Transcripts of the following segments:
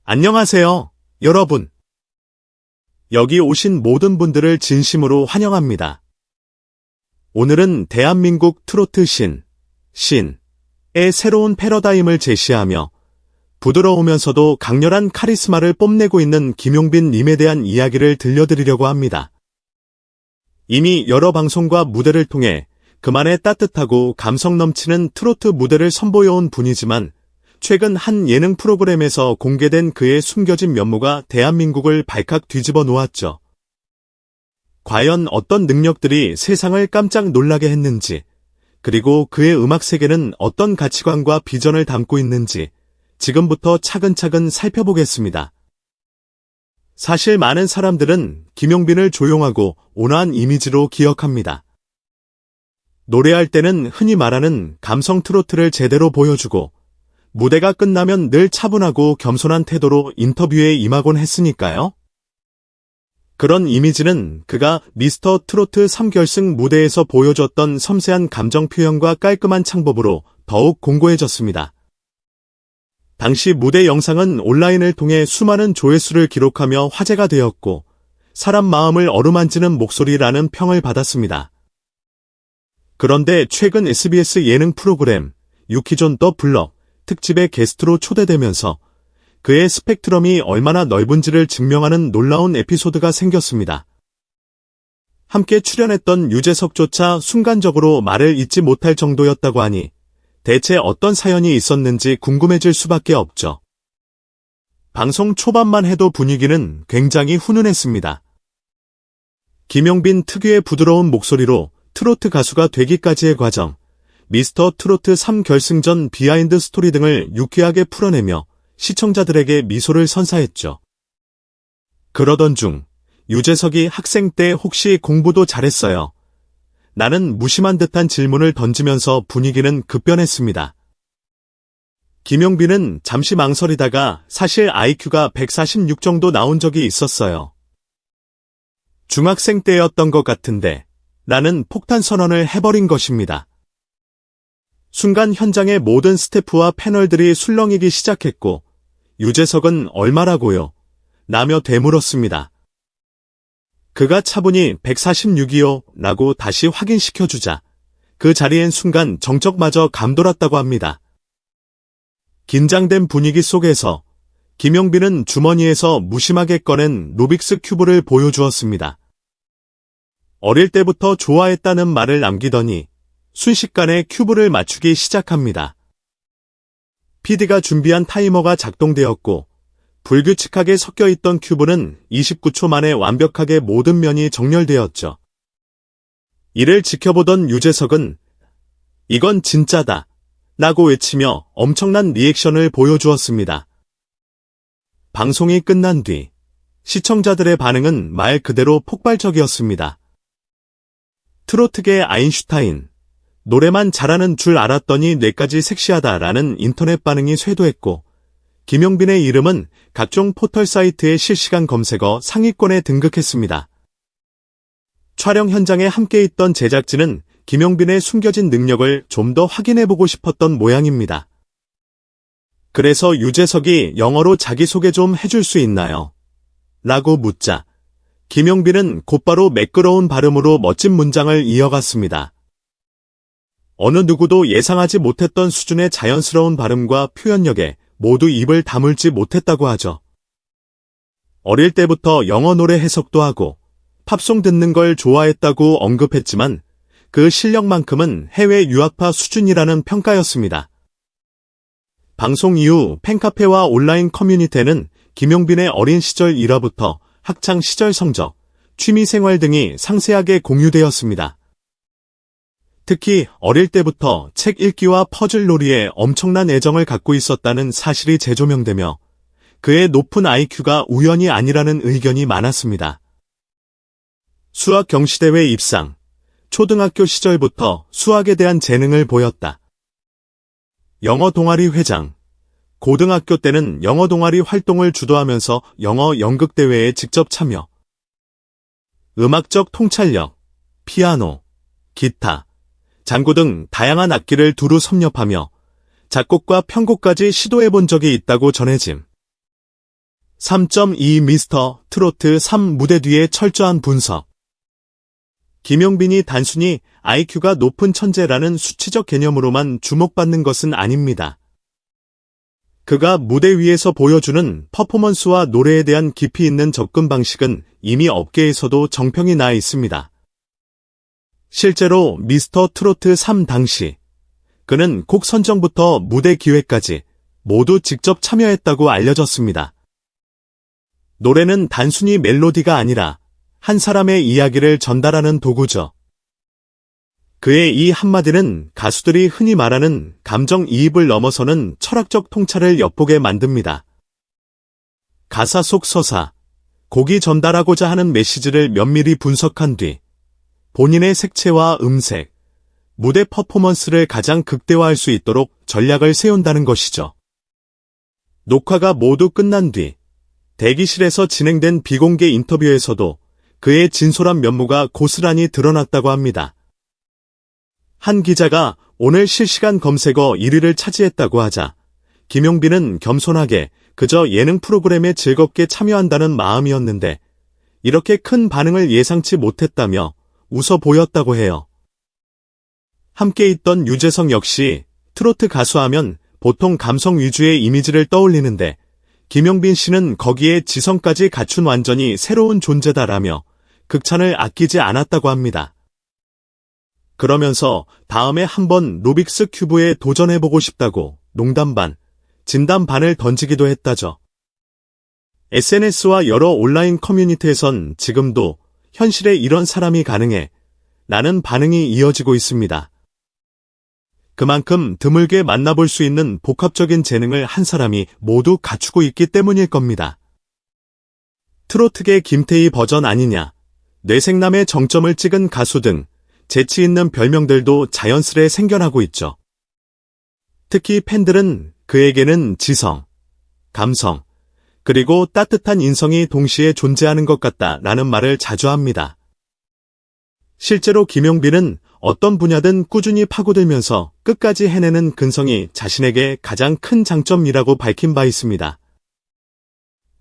안녕하세요, 여러분. 여기 오신 모든 분들을 진심으로 환영합니다. 오늘은 대한민국 트로트 신의 새로운 패러다임을 제시하며 부드러우면서도 강렬한 카리스마를 뽐내고 있는 김용빈 님에 대한 이야기를 들려드리려고 합니다. 이미 여러 방송과 무대를 통해 그만의 따뜻하고 감성 넘치는 트로트 무대를 선보여온 분이지만 최근 한 예능 프로그램에서 공개된 그의 숨겨진 면모가 대한민국을 발칵 뒤집어 놓았죠. 과연 어떤 능력들이 세상을 깜짝 놀라게 했는지, 그리고 그의 음악 세계는 어떤 가치관과 비전을 담고 있는지 지금부터 차근차근 살펴보겠습니다. 사실 많은 사람들은 김용빈을 조용하고 온화한 이미지로 기억합니다. 노래할 때는 흔히 말하는 감성 트로트를 제대로 보여주고 무대가 끝나면 늘 차분하고 겸손한 태도로 인터뷰에 임하곤 했으니까요. 그런 이미지는 그가 미스터 트로트 3결승 무대에서 보여줬던 섬세한 감정 표현과 깔끔한 창법으로 더욱 공고해졌습니다. 당시 무대 영상은 온라인을 통해 수많은 조회수를 기록하며 화제가 되었고 사람 마음을 어루만지는 목소리라는 평을 받았습니다. 그런데 최근 SBS 예능 프로그램 유키존 더 블럭 특집에 게스트로 초대되면서 그의 스펙트럼이 얼마나 넓은지를 증명하는 놀라운 에피소드가 생겼습니다. 함께 출연했던 유재석조차 순간적으로 말을 잇지 못할 정도였다고 하니 대체 어떤 사연이 있었는지 궁금해질 수밖에 없죠. 방송 초반만 해도 분위기는 굉장히 훈훈했습니다. 김용빈 특유의 부드러운 목소리로 트로트 가수가 되기까지의 과정, 미스터 트로트 3결승전 비하인드 스토리 등을 유쾌하게 풀어내며 시청자들에게 미소를 선사했죠. 그러던 중 유재석이 학생 때 혹시 공부도 잘했어요? 나는 무심한 듯한 질문을 던지면서 분위기는 급변했습니다. 김용빈은 잠시 망설이다가 사실 IQ가 146 정도 나온 적이 있었어요. 중학생 때였던 것 같은데 라는 폭탄 선언을 해버린 것입니다. 순간 현장의 모든 스태프와 패널들이 술렁이기 시작했고 유재석은 얼마라고요? 라며 되물었습니다. 그가 차분히 146이요 라고 다시 확인시켜주자 그 자리엔 순간 정적마저 감돌았다고 합니다. 긴장된 분위기 속에서 김용빈은 주머니에서 무심하게 꺼낸 루빅스 큐브를 보여주었습니다. 어릴 때부터 좋아했다는 말을 남기더니 순식간에 큐브를 맞추기 시작합니다. PD가 준비한 타이머가 작동되었고 불규칙하게 섞여있던 큐브는 29초 만에 완벽하게 모든 면이 정렬되었죠. 이를 지켜보던 유재석은 이건 진짜다 라고 외치며 엄청난 리액션을 보여주었습니다. 방송이 끝난 뒤 시청자들의 반응은 말 그대로 폭발적이었습니다. 트로트계 아인슈타인, 노래만 잘하는 줄 알았더니 뇌까지 섹시하다라는 인터넷 반응이 쇄도했고 김용빈의 이름은 각종 포털 사이트의 실시간 검색어 상위권에 등극했습니다. 촬영 현장에 함께 있던 제작진은 김용빈의 숨겨진 능력을 좀 더 확인해보고 싶었던 모양입니다. 그래서 유재석이 영어로 자기소개 좀 해줄 수 있나요? 라고 묻자 김용빈은 곧바로 매끄러운 발음으로 멋진 문장을 이어갔습니다. 어느 누구도 예상하지 못했던 수준의 자연스러운 발음과 표현력에 모두 입을 다물지 못했다고 하죠. 어릴 때부터 영어 노래 해석도 하고 팝송 듣는 걸 좋아했다고 언급했지만 그 실력만큼은 해외 유학파 수준이라는 평가였습니다. 방송 이후 팬카페와 온라인 커뮤니티에는 김용빈의 어린 시절 일화부터 학창 시절 성적, 취미생활 등이 상세하게 공유되었습니다. 특히 어릴 때부터 책 읽기와 퍼즐놀이에 엄청난 애정을 갖고 있었다는 사실이 재조명되며 그의 높은 IQ가 우연이 아니라는 의견이 많았습니다. 수학 경시대회 입상, 초등학교 시절부터 수학에 대한 재능을 보였다. 영어 동아리 회장, 고등학교 때는 영어 동아리 활동을 주도하면서 영어 연극대회에 직접 참여. 음악적 통찰력, 피아노, 기타, 장구 등 다양한 악기를 두루 섭렵하며 작곡과 편곡까지 시도해본 적이 있다고 전해짐. 3.2 미스터 트로트 3 무대 뒤의 철저한 분석. 김용빈이 단순히 IQ가 높은 천재라는 수치적 개념으로만 주목받는 것은 아닙니다. 그가 무대 위에서 보여주는 퍼포먼스와 노래에 대한 깊이 있는 접근 방식은 이미 업계에서도 정평이 나 있습니다. 실제로 미스터 트로트 3 당시 그는 곡 선정부터 무대 기획까지 모두 직접 참여했다고 알려졌습니다. 노래는 단순히 멜로디가 아니라 한 사람의 이야기를 전달하는 도구죠. 그의 이 한마디는 가수들이 흔히 말하는 감정이입을 넘어서는 철학적 통찰을 엿보게 만듭니다. 가사 속 서사, 곡이 전달하고자 하는 메시지를 면밀히 분석한 뒤 본인의 색채와 음색, 무대 퍼포먼스를 가장 극대화할 수 있도록 전략을 세운다는 것이죠. 녹화가 모두 끝난 뒤 대기실에서 진행된 비공개 인터뷰에서도 그의 진솔한 면모가 고스란히 드러났다고 합니다. 한 기자가 오늘 실시간 검색어 1위를 차지했다고 하자 김용빈은 겸손하게 그저 예능 프로그램에 즐겁게 참여한다는 마음이었는데 이렇게 큰 반응을 예상치 못했다며 웃어 보였다고 해요. 함께 있던 유재석 역시 트로트 가수하면 보통 감성 위주의 이미지를 떠올리는데 김용빈 씨는 거기에 지성까지 갖춘 완전히 새로운 존재다라며 극찬을 아끼지 않았다고 합니다. 그러면서 다음에 한번 루빅스 큐브에 도전해보고 싶다고 농담 반, 진담 반을 던지기도 했다죠. SNS와 여러 온라인 커뮤니티에선 지금도 현실에 이런 사람이 가능해 라는 반응이 이어지고 있습니다. 그만큼 드물게 만나볼 수 있는 복합적인 재능을 한 사람이 모두 갖추고 있기 때문일 겁니다. 트로트계 김태희 버전 아니냐, 뇌생남의 정점을 찍은 가수 등 재치 있는 별명들도 자연스레 생겨나고 있죠. 특히 팬들은 그에게는 지성, 감성, 그리고 따뜻한 인성이 동시에 존재하는 것 같다라는 말을 자주 합니다. 실제로 김용빈은 어떤 분야든 꾸준히 파고들면서 끝까지 해내는 근성이 자신에게 가장 큰 장점이라고 밝힌 바 있습니다.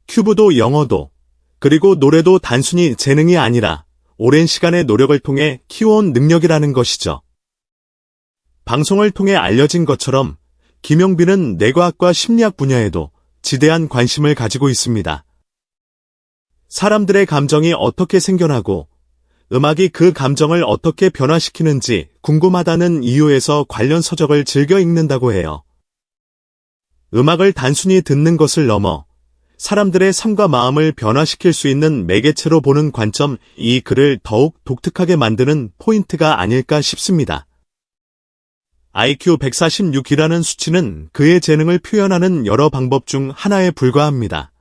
큐브도 영어도 그리고 노래도 단순히 재능이 아니라 오랜 시간의 노력을 통해 키워온 능력이라는 것이죠. 방송을 통해 알려진 것처럼 김용빈은 뇌과학과 심리학 분야에도 지대한 관심을 가지고 있습니다. 사람들의 감정이 어떻게 생겨나고 음악이 그 감정을 어떻게 변화시키는지 궁금하다는 이유에서 관련 서적을 즐겨 읽는다고 해요. 음악을 단순히 듣는 것을 넘어 사람들의 삶과 마음을 변화시킬 수 있는 매개체로 보는 관점, 이 글을 더욱 독특하게 만드는 포인트가 아닐까 싶습니다. IQ 146이라는 수치는 그의 재능을 표현하는 여러 방법 중 하나에 불과합니다.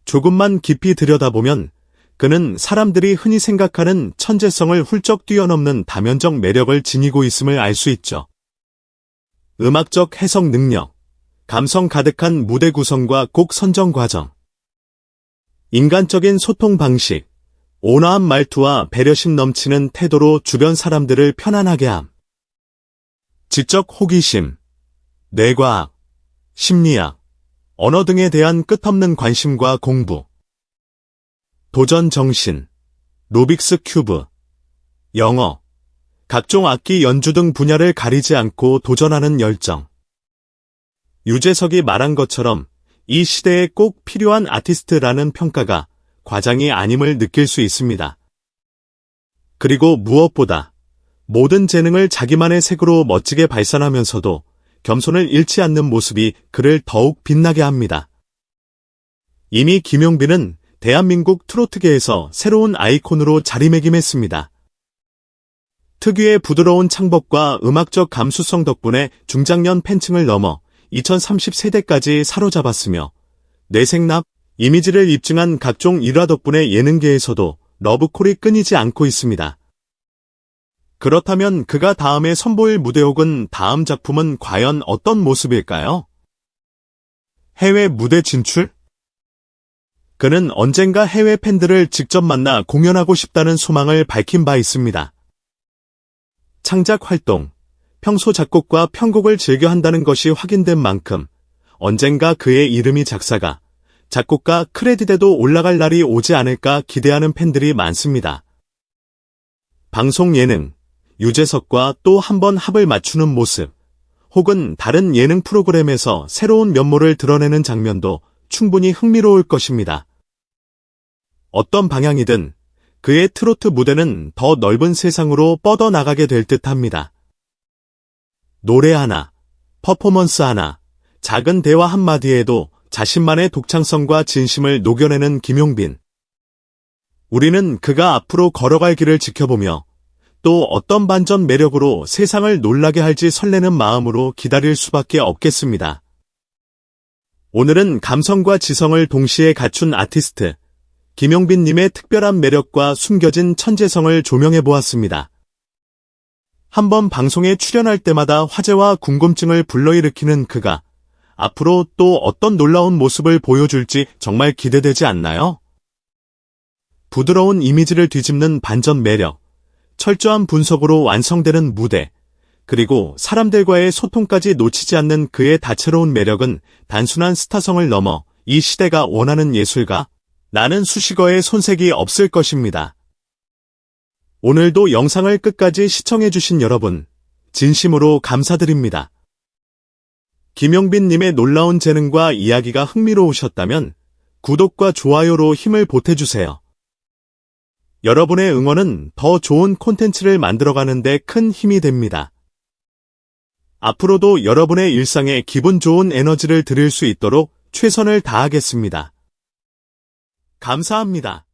조금만 깊이 들여다보면 그는 사람들이 흔히 생각하는 천재성을 훌쩍 뛰어넘는 다면적 매력을 지니고 있음을 알 수 있죠. 음악적 해석 능력, 감성 가득한 무대 구성과 곡 선정 과정, 인간적인 소통 방식, 온화한 말투와 배려심 넘치는 태도로 주변 사람들을 편안하게 함, 지적 호기심, 뇌과학, 심리학, 언어 등에 대한 끝없는 관심과 공부, 도전 정신, 루빅스 큐브, 영어, 각종 악기 연주 등 분야를 가리지 않고 도전하는 열정. 유재석이 말한 것처럼 이 시대에 꼭 필요한 아티스트라는 평가가 과장이 아님을 느낄 수 있습니다. 그리고 무엇보다 모든 재능을 자기만의 색으로 멋지게 발산하면서도 겸손을 잃지 않는 모습이 그를 더욱 빛나게 합니다. 이미 김용빈은 대한민국 트로트계에서 새로운 아이콘으로 자리매김했습니다. 특유의 부드러운 창법과 음악적 감수성 덕분에 중장년 팬층을 넘어 2030세대까지 사로잡았으며 뇌생남 이미지를 입증한 각종 일화 덕분에 예능계에서도 러브콜이 끊이지 않고 있습니다. 그렇다면 그가 다음에 선보일 무대 혹은 다음 작품은 과연 어떤 모습일까요? 해외 무대 진출? 그는 언젠가 해외 팬들을 직접 만나 공연하고 싶다는 소망을 밝힌 바 있습니다. 창작 활동, 평소 작곡과 편곡을 즐겨 한다는 것이 확인된 만큼 언젠가 그의 이름이 작사가, 작곡가 크레딧에도 올라갈 날이 오지 않을까 기대하는 팬들이 많습니다. 방송 예능, 유재석과 또 한 번 합을 맞추는 모습, 혹은 다른 예능 프로그램에서 새로운 면모를 드러내는 장면도 충분히 흥미로울 것입니다. 어떤 방향이든 그의 트로트 무대는 더 넓은 세상으로 뻗어나가게 될 듯합니다. 노래 하나, 퍼포먼스 하나, 작은 대화 한마디에도 자신만의 독창성과 진심을 녹여내는 김용빈. 우리는 그가 앞으로 걸어갈 길을 지켜보며 또 어떤 반전 매력으로 세상을 놀라게 할지 설레는 마음으로 기다릴 수밖에 없겠습니다. 오늘은 감성과 지성을 동시에 갖춘 아티스트 김용빈님의 특별한 매력과 숨겨진 천재성을 조명해 보았습니다. 한번 방송에 출연할 때마다 화제와 궁금증을 불러일으키는 그가 앞으로 또 어떤 놀라운 모습을 보여줄지 정말 기대되지 않나요? 부드러운 이미지를 뒤집는 반전 매력, 철저한 분석으로 완성되는 무대, 그리고 사람들과의 소통까지 놓치지 않는 그의 다채로운 매력은 단순한 스타성을 넘어 이 시대가 원하는 예술가, 나는 수식어에 손색이 없을 것입니다. 오늘도 영상을 끝까지 시청해주신 여러분, 진심으로 감사드립니다. 김용빈님의 놀라운 재능과 이야기가 흥미로우셨다면 구독과 좋아요로 힘을 보태주세요. 여러분의 응원은 더 좋은 콘텐츠를 만들어가는 데 큰 힘이 됩니다. 앞으로도 여러분의 일상에 기분 좋은 에너지를 드릴 수 있도록 최선을 다하겠습니다. 감사합니다.